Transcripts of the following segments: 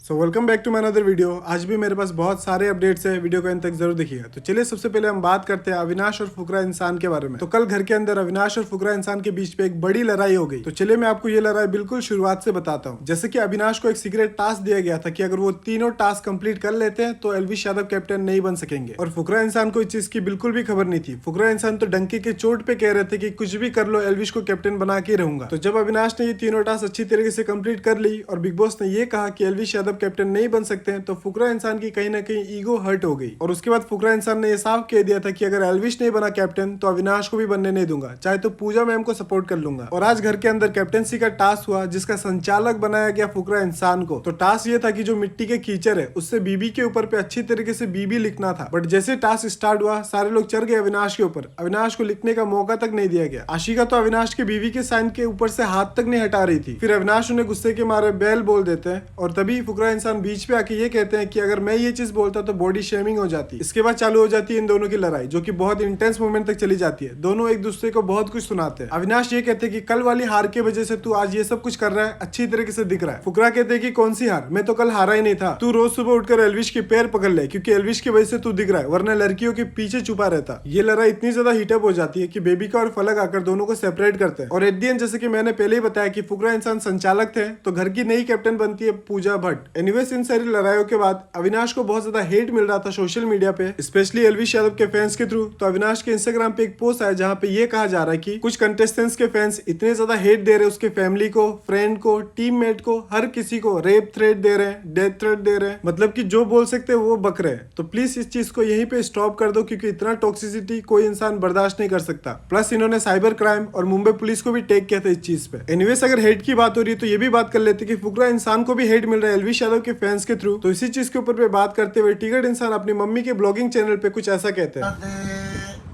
So welcome back to my another video. आज भी मेरे पास बहुत सारे अपडेट्स है, वीडियो को अंत तक जरूर देखिएगा। तो चलिए सबसे पहले हम बात करते हैं अविनाश और फुकरा इंसान के बारे में। तो कल घर के अंदर अविनाश और फुकरा इंसान के बीच पे एक बड़ी लड़ाई हो गई। तो चलिए मैं आपको ये लड़ाई बिल्कुल शुरुआत से बताता हूँ। जैसे कि अविनाश को एक सीक्रेट टास्क दिया गया था कि अगर वो तीनों टास्क कंप्लीट कर लेते हैं तो एलविश यादव कैप्टन नहीं बन सकेंगे, और फुकरा इंसान को इस चीज की बिल्कुल भी खबर नहीं थी। फुकरा इंसान तो डंके के चोट पे कह रहे थे कि कुछ भी कर लो, एलविश को कैप्टन बना के रहूंगा। तो जब अविनाश ने ये तीनों टास्क अच्छी तरीके से कंप्लीट कर ली और बिग बॉस ने ये कहा कि एलविश यादव कैप्टन नहीं बन सकते हैं, तो फुकरा इंसान की कहीं ना कहीं ईगो हर्ट हो गई। और उसके बाद फुकरा इंसान ने ये साफ कह दिया था कि अगर एलविश नहीं बना कैप्टन तो अविनाश को भी बनने नहीं दूंगा, चाहे तो पूजा मैम को सपोर्ट कर लूंगा। और आज घर के अंदर कैप्टनसी का टास्क हुआ जिसका संचालक बनाया गया फुकरा इंसान को। तो टास्क ये था कि जो मिट्टी के कीचड़ है उससे बीबी के ऊपर पे अच्छी तरीके से बीबी लिखना था। बट जैसे टास्क स्टार्ट हुआ सारे लोग चढ़ गए अविनाश के ऊपर। अविनाश को लिखने का मौका तक नहीं दिया गया। आशिका तो अविनाश के बीवी के साइन के ऊपर से हाथ तक नहीं हटा रही थी। फिर अविनाश उन्हें गुस्से के मारे बैल बोल देते हैं और तभी फुकरा इंसान बीच पे आके ये कहते हैं कि अगर मैं ये चीज बोलता तो बॉडी शेमिंग हो जाती। इसके बाद चालू हो जाती है इन दोनों की लड़ाई, जो कि बहुत इंटेंस मोमेंट तक चली जाती है। दोनों एक दूसरे को बहुत कुछ सुनाते हैं। अविनाश ये कहते हैं कि कल वाली हार की वजह से तू आज ये सब कुछ कर रहा है, अच्छी तरीके से दिख रहा है। फुकरा कहते हैं कि कौन सी हार, मैं तो कल हारा ही नहीं था। तू रोज सुबह उठकर एलविश के पैर पकड़ ले, क्योंकि एलविश की वजह से तू दिख रहा है, वरना लड़कियों के पीछे छुपा रहता। ये लड़ाई इतनी ज्यादा हीटअप हो जाती है कि बेबिका और फलक आकर दोनों को सेपरेट करते हैं। और एट दी एंड जैसे कि मैंने पहले ही बताया कि फुकरा इंसान संचालक थे, तो घर की नई कैप्टन बनती है पूजा भट्ट। एनीवेज इन सारी लड़ाइयों के बाद अविनाश को बहुत ज्यादा हेट मिल रहा था सोशल मीडिया पे, स्पेशली एलविश यादव के फैंस के थ्रू। तो अविनाश के इंस्टाग्राम पे एक पोस्ट आया जहाँ पे ये कहा जा रहा है कि कुछ कंटेस्टेंट्स के फैंस इतने ज्यादा हेट दे रहे हैं उसके फैमिली को, फ्रेंड को, टीममेट को, हर किसी को रेप थ्रेट दे रहे हैं, डेथ थ्रेट दे रहे हैं, मतलब कि जो बोल सकते हैं वो बक रहे हैं। तो प्लीज इस चीज को यहीं पे स्टॉप कर दो, क्योंकि इतना टॉक्सिसिटी कोई इंसान बर्दाश्त नहीं कर सकता। प्लस इन्होंने साइबर क्राइम और मुंबई पुलिस को भी टेक किया था इस चीज पे। एनीवेज अगर हेट की बात हो रही है तो ये भी बात कर लेते कि फुकरा इंसान को भी हेट मिल रहा है एलविश यादव के फैंस के थ्रू। तो इसी चीज के ऊपर पे बात करते हुए टिकट इंसान अपनी मम्मी के ब्लॉगिंग चैनल पे कुछ ऐसा कहते हैं।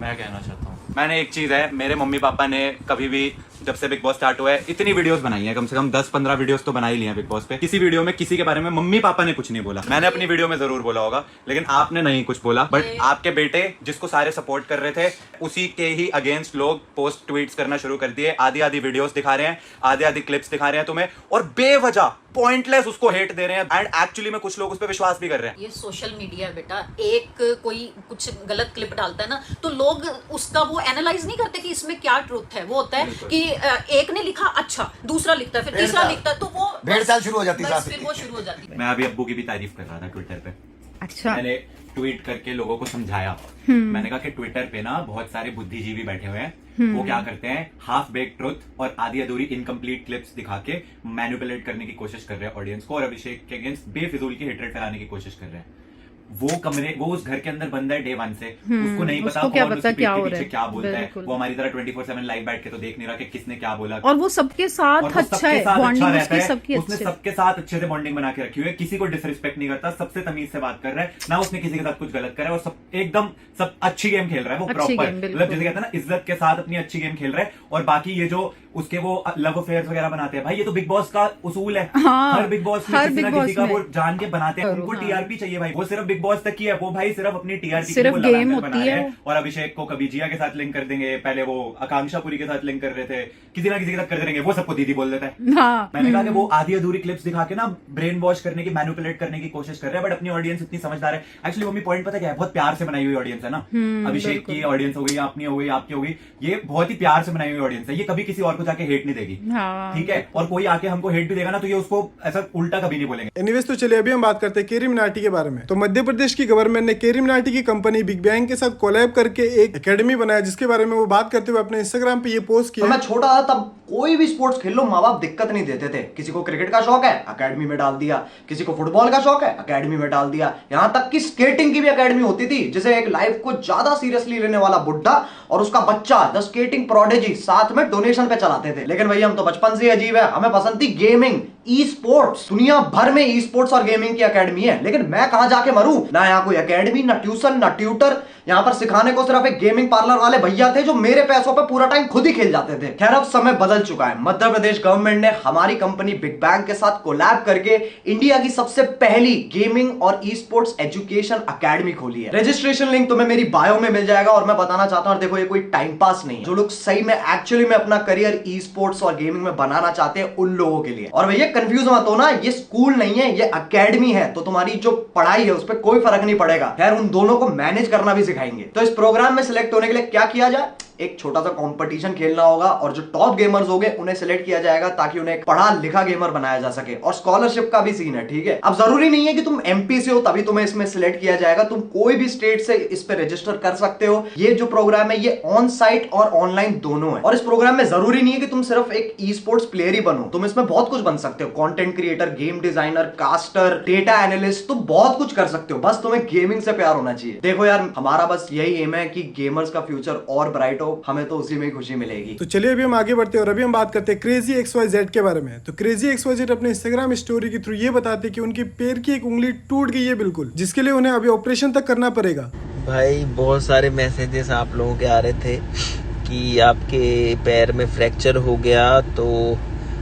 मैं कहना चाहता हूँ, मैंने एक चीज है, मेरे मम्मी पापा ने कभी भी जब से बिग बॉस स्टार्ट हुआ है इतनी वीडियोस बनाई है, कम से कम 10-15 वीडियोस तो बना ही लिए हैं बिग बॉस पे। किसी वीडियो में किसी के बारे में मम्मी पापा ने कुछ नहीं बोला। मैंने अपनी वीडियो में जरूर बोला होगा, लेकिन आपने नहीं कुछ बोला। बट आपके बेटे जिसको सारे सपोर्ट कर रहे थे, उसी के ही अगेंस्ट लोग पोस्ट ट्वीट्स करना शुरू कर दिए। आधी आधी वीडियोस दिखा रहे हैं, आधी आधी क्लिप्स दिखा रहे हैं तुम्हें, और बेवजह पॉइंटलेस उसको हेट दे रहे हैं। एंड एक्चुअली में कुछ लोग उस पर विश्वास भी कर रहे हैं। ये सोशल मीडिया है बेटा, एक कोई कुछ गलत क्लिप डालता है ना, तो लोग उसका वो एनालाइज नहीं करते कि इसमें क्या ट्रुथ है। वो होता है कि एक ने लिखा अच्छा, दूसरा लिखता है, फिर तीसरा लिखता है, तो वो भेड़ चाल शुरू हो जाती है। फिर वो शुरू हो जाती है। मैं अभी अब्बू की भी तारीफ कर रहा था ट्विटर पे। अच्छा, मैंने ट्वीट करके लोगों को समझाया। मैंने कहा कि ट्विटर पे ना बहुत सारे बुद्धिजीवी बैठे हुए हैं। वो क्या करते हैं, हाफ बेक ट्रुथ और आधी अधूरी इनकम्प्लीट क्लिप्स दिखा के मैनिपुलेट करने की कोशिश कर रहे हैं ऑडियंस को, और अभिषेक के अगेंस्ट बेफिजूल की हेटरेट फैलाने की कोशिश कर रहे हैं। वो उस घर के अंदर बंद है डे वन से, उसको नहीं पता कौन उसके पीछे क्या बोलता है। वो हमारी तरह 24/7 लाइव बैठ के तो देख नहीं रहा कि किसने क्या बोला। और वो सबके साथ अच्छा है, बॉन्डिंग उसकी सबकी उसने सबके साथ अच्छे से बॉन्डिंग बना के रखी हुई है, किसी को डिसरिस्पेक्ट नहीं करता, सबसे तमीज से बात कर रहा है ना, उसने किसी के साथ कुछ गलत करा है, और सब एकदम सब अच्छी गेम खेल रहा है। वो प्रॉपर मतलब जैसे कहते हैं ना, इज्जत के साथ अपनी अच्छी गेम खेल रहा है। और बाकी ये जो उसके वो लव अफेयर्स वगैरह बनाते हैं, भाई ये तो बिग बॉस का उसूल है। हर बिग बॉस में किसी ना किसी का वो जान के बनाते हैं। उनको टीआरपी चाहिए भाई, वो सिर्फ बिग बॉस तक की है। वो भाई सिर्फ अपनी टीआरपी सिर्फ गेम होती है। और अभिषेक को कभी जिया के साथ लिंक कर देंगे, पहले वो आकांक्षा पुरी के साथ लिंक कर रहे थे, किसी ना किसी के साथ कर देंगे, वो सबको दीदी बोल देता है। मैंने कहा कि वो आधी अधूरी क्लिप्स दिखा के ना ब्रेन वॉश करने की, मैनिपुलेट करने की कोशिश कर रहे हैं। बट अपनी ऑडियंस इतनी समझदार है। एक्चुअली मम्मी पॉइंट पता क्या है, बहुत प्यार से बनाई हुई ऑडियंस है ना। अभिषेक की ऑडियंस हो गई, अपनी हो गई, आपकी हो गई, ये बहुत ही प्यार से बनाई हुई ऑडियंस है। ये कभी किसी और को जाके हेट नहीं देगी, ठीक है। और कोई आके हमको हेट भी देगा ना, तो ये उसको ऐसा उल्टा कभी नहीं बोलेंगे। एनीवेज तो चलिए अभी हम बात करते हैं केरी मिनाटी के बारे में। तो मध्य प्रदेश की गवर्नमेंट ने केरी मिनाटी की कंपनी बिग बैंग के साथ कोलैब करके एक एकेडमी बनाया, जिसके बारे में वो बात करते हुए अपने इंस्टाग्राम पे ये पोस्ट किया। मैं छोटा था तब कोई भी स्पोर्ट्स खेल लो, माँ बाप दिक्कत नहीं देते थे। किसी को क्रिकेट का शौक है, एकेडमी में डाल दिया। किसी को फुटबॉल का शौक है, एकेडमी में डाल दिया। यहाँ तक कि स्केटिंग की भी एकेडमी होती थी, जिसे एक लाइफ को ज्यादा सीरियसली लेने वाला बुड्ढा और उसका बच्चा द स्केटिंग प्रोडिजी साथ में डोनेशन पे चलाते थे। लेकिन भैया हम तो बचपन से अजीब है, हमें पसंद थी गेमिंग, ई स्पोर्ट्स। दुनिया भर में ई स्पोर्ट्स और गेमिंग की एकेडमी है, लेकिन मैं कहां जाके मरूं करूं ना, यहाँ कोई एकेडमी, ना ट्यूशन, ना ट्यूटर। यहाँ पर सिखाने को सिर्फ एक गेमिंग पार्लर वाले भैया थे जो मेरे पैसों पे पूरा टाइम खुद ही खेल जाते थे। खैर अब समय बदल चुका है। मध्य प्रदेश गवर्नमेंट ने हमारी कंपनी बिग बैंग के साथ कोलैब करके इंडिया की सबसे पहली गेमिंग और ई स्पोर्ट्स एजुकेशन अकेडमी खोली है। रजिस्ट्रेशन लिंक तुम्हें मेरी बायो में मिल जाएगा। और मैं बताना चाहता हूं, देखो ये कोई टाइम पास नहीं है। जो लोग सही में एक्चुअली में अपना करियर ई स्पोर्ट्स और गेमिंग में बनाना चाहते हैं उन लोगों के लिए। और भैया कंफ्यूज मत हो ना, ये स्कूल नहीं है, ये अकेडमी है। तो तुम्हारी जो पढ़ाई है उस पर कोई फर्क नहीं पड़ेगा। खैर उन दोनों को मैनेज करना भी सिखाएंगे। तो इस प्रोग्राम में सिलेक्ट होने के लिए क्या किया जाए, एक छोटा सा कंपटीशन खेलना होगा और जो टॉप गेमर्स होंगे उन्हें सिलेक्ट किया जाएगा ताकि उन्हें एक पढ़ा लिखा गेमर बनाया जा सके। और स्कॉलरशिप का भी सीन है, ठीक है। अब जरूरी नहीं है कि तुम एमपी से हो तभी तुम्हें इसमें सिलेक्ट किया जाएगा। तुम कोई भी स्टेट से इस पे रजिस्टर कर सकते हो। ये जो प्रोग्राम है ये ऑन साइट और ऑनलाइन दोनों है। और इस प्रोग्राम में जरूरी नहीं है कि तुम सिर्फ एक ई स्पोर्ट्स प्लेयर ही बनो, तुम इसमें बहुत कुछ बन सकते हो। Content creator, game designer, caster, data analyst, तुम बहुत कुछ कर सकते हो। बस तुम्हें गेमिंग से प्यार होना चाहिए। देखो यार, हमारा बस यही एम है कि गेमर्स का फ्यूचर और ब्राइट हो। हमें तो उसी में खुशी मिलेगी। तो चलिए अभी हम आगे बढ़ते हैं और अभी हम बात करते हैं क्रेजी XYZ के बारे में। तो क्रेजी XYZ अपने इंस्टाग्राम स्टोरी के थ्रू ये बताते हैं कि उनकी पैर की एक उंगली टूट गई है बिल्कुल, जिसके लिए उन्हें अभी ऑपरेशन तक करना पड़ेगा। भाई बहुत सारे मैसेजेस आप लोगों के आ रहे थे कि आपके पैर में फ्रैक्चर हो गया तो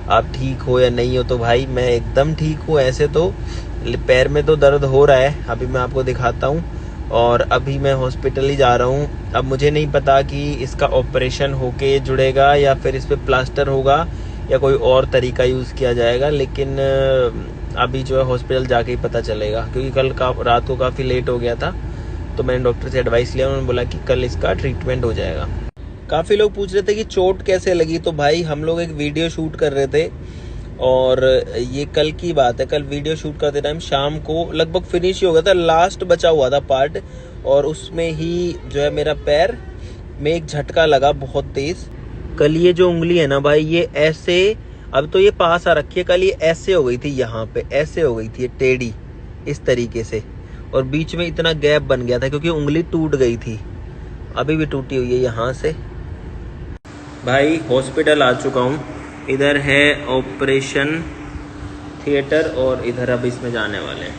आप ठीक हो या नहीं हो। तो भाई मैं एकदम ठीक हूँ। ऐसे तो पैर में तो दर्द हो रहा है, अभी मैं आपको दिखाता हूँ। और अभी मैं हॉस्पिटल ही जा रहा हूँ। अब मुझे नहीं पता कि इसका ऑपरेशन होके जुड़ेगा या फिर इस पे प्लास्टर होगा या कोई और तरीका यूज़ किया जाएगा, लेकिन अभी जो है हॉस्पिटल जाके ही पता चलेगा। क्योंकि कल रात को काफ़ी लेट हो गया था, तो मैंने डॉक्टर से एडवाइस लिया। उन्होंने बोला कि कल इसका ट्रीटमेंट हो जाएगा। काफ़ी लोग पूछ रहे थे कि चोट कैसे लगी। तो भाई हम लोग एक वीडियो शूट कर रहे थे और ये कल की बात है। कल वीडियो शूट करते टाइम शाम को लगभग फिनिश ही हो गया था, लास्ट बचा हुआ था पार्ट, और उसमें ही जो है मेरा पैर में एक झटका लगा बहुत तेज। कल ये जो उंगली है ना भाई, ये ऐसे, अब तो ये पास आ रखी है, कल ये ऐसे हो गई थी, यहाँ पे ऐसे हो गई थी, ये टेढ़ी इस तरीके से, और बीच में इतना गैप बन गया था क्योंकि उंगली टूट गई थी। अभी भी टूटी हुई है यहाँ से। भाई हॉस्पिटल आ चुका हूँ। इधर है ऑपरेशन थिएटर और इधर अब इसमें जाने वाले हैं।